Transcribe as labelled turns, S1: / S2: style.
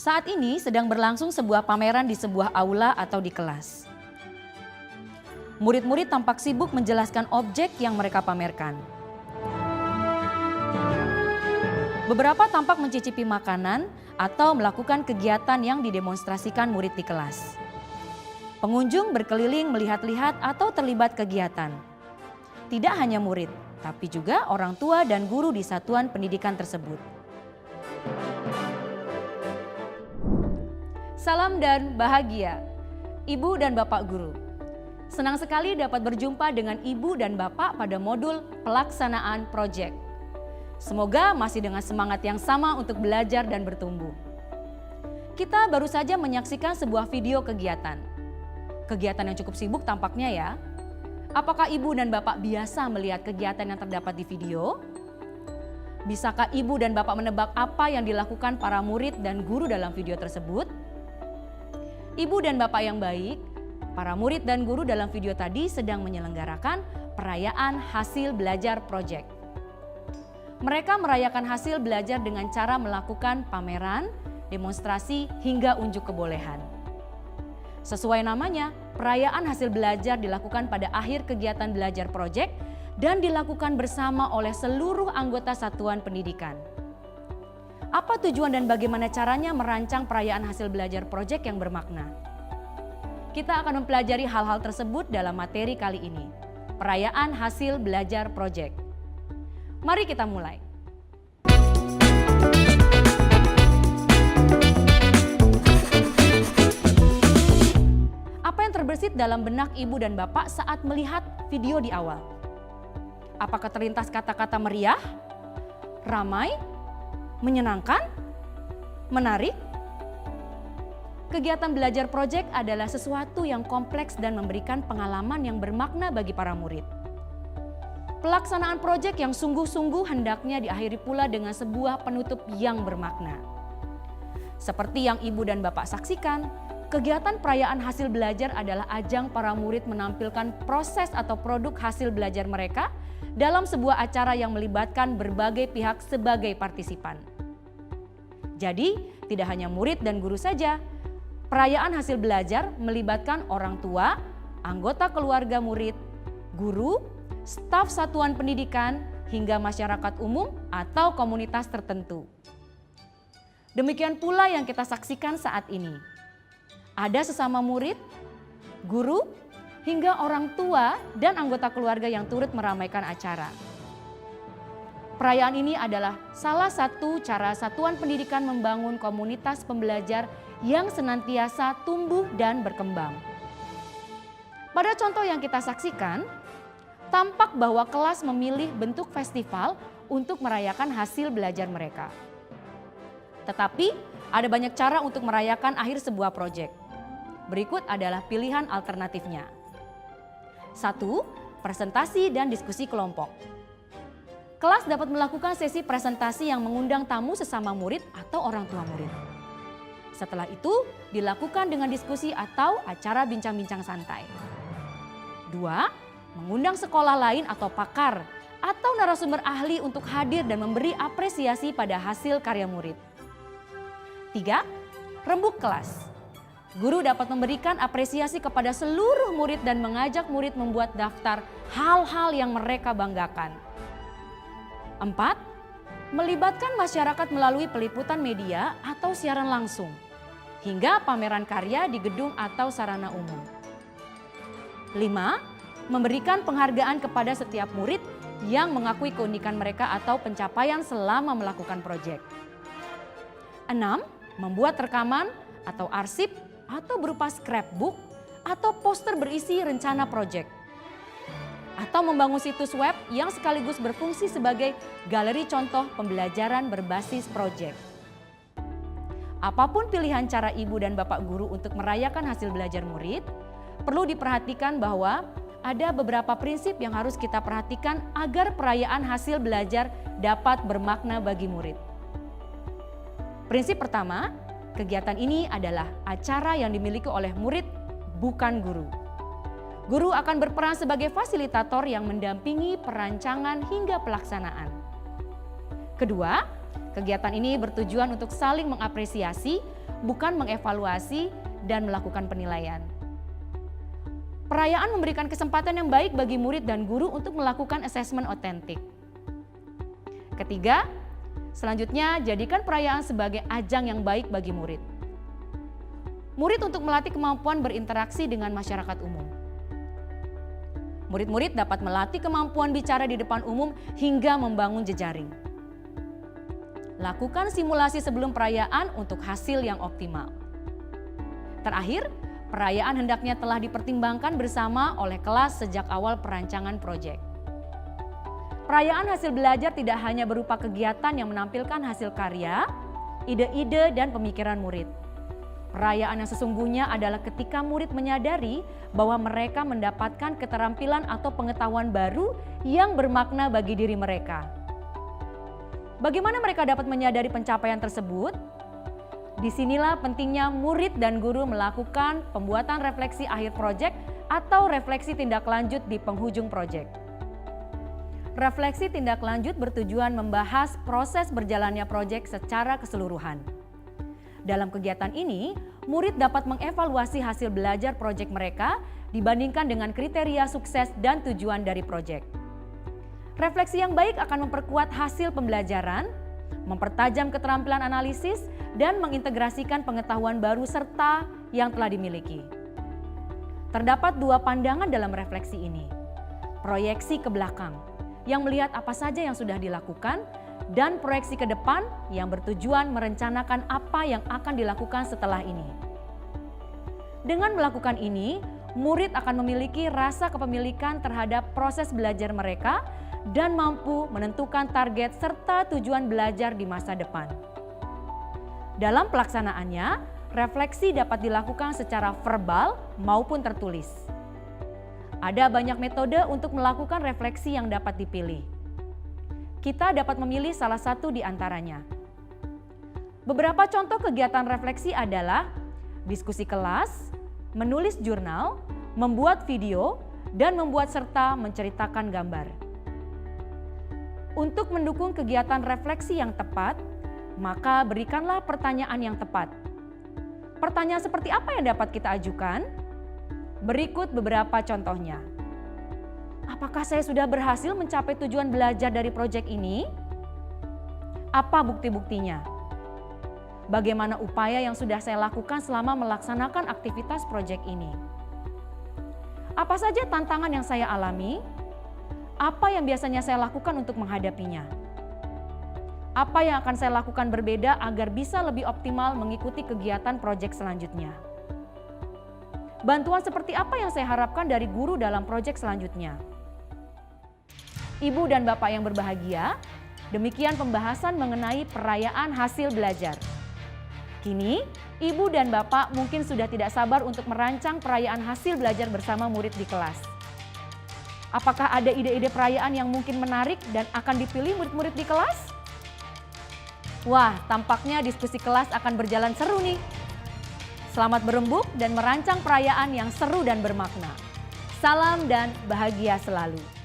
S1: Saat ini sedang berlangsung sebuah pameran di sebuah aula atau di kelas. Murid-murid tampak sibuk menjelaskan objek yang mereka pamerkan. Beberapa tampak mencicipi makanan atau melakukan kegiatan yang didemonstrasikan murid di kelas. Pengunjung berkeliling melihat-lihat atau terlibat kegiatan. Tidak hanya murid, tapi juga orang tua dan guru di satuan pendidikan tersebut. Salam dan bahagia, Ibu dan Bapak Guru. Senang sekali dapat berjumpa dengan Ibu dan Bapak pada modul pelaksanaan proyek. Semoga masih dengan semangat yang sama untuk belajar dan bertumbuh. Kita baru saja menyaksikan sebuah video kegiatan. Kegiatan yang cukup sibuk tampaknya ya. Apakah Ibu dan Bapak biasa melihat kegiatan yang terdapat di video? Bisakah Ibu dan Bapak menebak apa yang dilakukan para murid dan guru dalam video tersebut? Ibu dan Bapak yang baik, para murid dan guru dalam video tadi sedang menyelenggarakan perayaan hasil belajar proyek. Mereka merayakan hasil belajar dengan cara melakukan pameran, demonstrasi, hingga unjuk kebolehan. Sesuai namanya, perayaan hasil belajar dilakukan pada akhir kegiatan belajar proyek dan dilakukan bersama oleh seluruh anggota satuan pendidikan. Apa tujuan dan bagaimana caranya merancang perayaan hasil belajar proyek yang bermakna? Kita akan mempelajari hal-hal tersebut dalam materi kali ini, perayaan hasil belajar proyek. Mari kita mulai. Apa yang terbersit dalam benak Ibu dan Bapak saat melihat video di awal? Apakah terlintas kata-kata meriah, ramai, menyenangkan, menarik? Kegiatan belajar proyek adalah sesuatu yang kompleks dan memberikan pengalaman yang bermakna bagi para murid. Pelaksanaan proyek yang sungguh-sungguh hendaknya diakhiri pula dengan sebuah penutup yang bermakna. Seperti yang Ibu dan Bapak saksikan, kegiatan perayaan hasil belajar adalah ajang para murid menampilkan proses atau produk hasil belajar mereka dalam sebuah acara yang melibatkan berbagai pihak sebagai partisipan. Jadi, tidak hanya murid dan guru saja, perayaan hasil belajar melibatkan orang tua, anggota keluarga murid, guru, staf satuan pendidikan, hingga masyarakat umum atau komunitas tertentu. Demikian pula yang kita saksikan saat ini. Ada sesama murid, guru, hingga orang tua dan anggota keluarga yang turut meramaikan acara. Perayaan ini adalah salah satu cara satuan pendidikan membangun komunitas pembelajar yang senantiasa tumbuh dan berkembang. Pada contoh yang kita saksikan, tampak bahwa kelas memilih bentuk festival untuk merayakan hasil belajar mereka. Tetapi ada banyak cara untuk merayakan akhir sebuah proyek. Berikut adalah pilihan alternatifnya. 1. Presentasi dan diskusi kelompok. Kelas dapat melakukan sesi presentasi yang mengundang tamu sesama murid atau orang tua murid. Setelah itu dilakukan dengan diskusi atau acara bincang-bincang santai. 2. Mengundang sekolah lain atau pakar atau narasumber ahli untuk hadir dan memberi apresiasi pada hasil karya murid. 3. Rembuk kelas. Guru dapat memberikan apresiasi kepada seluruh murid dan mengajak murid membuat daftar hal-hal yang mereka banggakan. 4. Melibatkan masyarakat melalui peliputan media atau siaran langsung, hingga pameran karya di gedung atau sarana umum. 5. Memberikan penghargaan kepada setiap murid yang mengakui keunikan mereka atau pencapaian selama melakukan proyek. 6. Membuat rekaman atau arsip atau berupa scrapbook atau poster berisi rencana proyek. Atau membangun situs web yang sekaligus berfungsi sebagai galeri contoh pembelajaran berbasis proyek. Apapun pilihan cara Ibu dan Bapak guru untuk merayakan hasil belajar murid, perlu diperhatikan bahwa ada beberapa prinsip yang harus kita perhatikan agar perayaan hasil belajar dapat bermakna bagi murid. Prinsip pertama, kegiatan ini adalah acara yang dimiliki oleh murid, bukan guru. Guru akan berperan sebagai fasilitator yang mendampingi perancangan hingga pelaksanaan. Kedua, Kegiatan ini bertujuan untuk saling mengapresiasi, bukan mengevaluasi dan melakukan penilaian. Perayaan memberikan kesempatan yang baik bagi murid dan guru untuk melakukan asesmen otentik. Ketiga, selanjutnya jadikan perayaan sebagai ajang yang baik bagi murid. Murid untuk melatih kemampuan berinteraksi dengan masyarakat umum. Murid-murid dapat melatih kemampuan bicara di depan umum hingga membangun jejaring. Lakukan simulasi sebelum perayaan untuk hasil yang optimal. Terakhir, perayaan hendaknya telah dipertimbangkan bersama oleh kelas sejak awal perancangan proyek. Perayaan hasil belajar tidak hanya berupa kegiatan yang menampilkan hasil karya, ide-ide, dan pemikiran murid. Perayaan yang sesungguhnya adalah ketika murid menyadari bahwa mereka mendapatkan keterampilan atau pengetahuan baru yang bermakna bagi diri mereka. Bagaimana mereka dapat menyadari pencapaian tersebut? Disinilah pentingnya murid dan guru melakukan pembuatan refleksi akhir proyek atau refleksi tindak lanjut di penghujung proyek. Refleksi tindak lanjut bertujuan membahas proses berjalannya proyek secara keseluruhan. Dalam kegiatan ini, murid dapat mengevaluasi hasil belajar proyek mereka dibandingkan dengan kriteria sukses dan tujuan dari proyek. Refleksi yang baik akan memperkuat hasil pembelajaran, mempertajam keterampilan analisis, dan mengintegrasikan pengetahuan baru serta yang telah dimiliki. Terdapat dua pandangan dalam refleksi ini. Proyeksi ke belakang, yang melihat apa saja yang sudah dilakukan, dan proyeksi ke depan yang bertujuan merencanakan apa yang akan dilakukan setelah ini. Dengan melakukan ini, murid akan memiliki rasa kepemilikan terhadap proses belajar mereka dan mampu menentukan target serta tujuan belajar di masa depan. Dalam pelaksanaannya, refleksi dapat dilakukan secara verbal maupun tertulis. Ada banyak metode untuk melakukan refleksi yang dapat dipilih. Kita dapat memilih salah satu di antaranya. Beberapa contoh kegiatan refleksi adalah diskusi kelas, menulis jurnal, membuat video, dan membuat serta menceritakan gambar. Untuk mendukung kegiatan refleksi yang tepat, maka berikanlah pertanyaan yang tepat. Pertanyaan seperti apa yang dapat kita ajukan? Berikut beberapa contohnya. Apakah saya sudah berhasil mencapai tujuan belajar dari proyek ini? Apa bukti-buktinya? Bagaimana upaya yang sudah saya lakukan selama melaksanakan aktivitas proyek ini? Apa saja tantangan yang saya alami? Apa yang biasanya saya lakukan untuk menghadapinya? Apa yang akan saya lakukan berbeda agar bisa lebih optimal mengikuti kegiatan proyek selanjutnya? Bantuan seperti apa yang saya harapkan dari guru dalam proyek selanjutnya? Ibu dan Bapak yang berbahagia, demikian pembahasan mengenai perayaan hasil belajar. Kini, Ibu dan Bapak mungkin sudah tidak sabar untuk merancang perayaan hasil belajar bersama murid di kelas. Apakah ada ide-ide perayaan yang mungkin menarik dan akan dipilih murid-murid di kelas? Wah, tampaknya diskusi kelas akan berjalan seru nih. Selamat berembuk dan merancang perayaan yang seru dan bermakna. Salam dan bahagia selalu.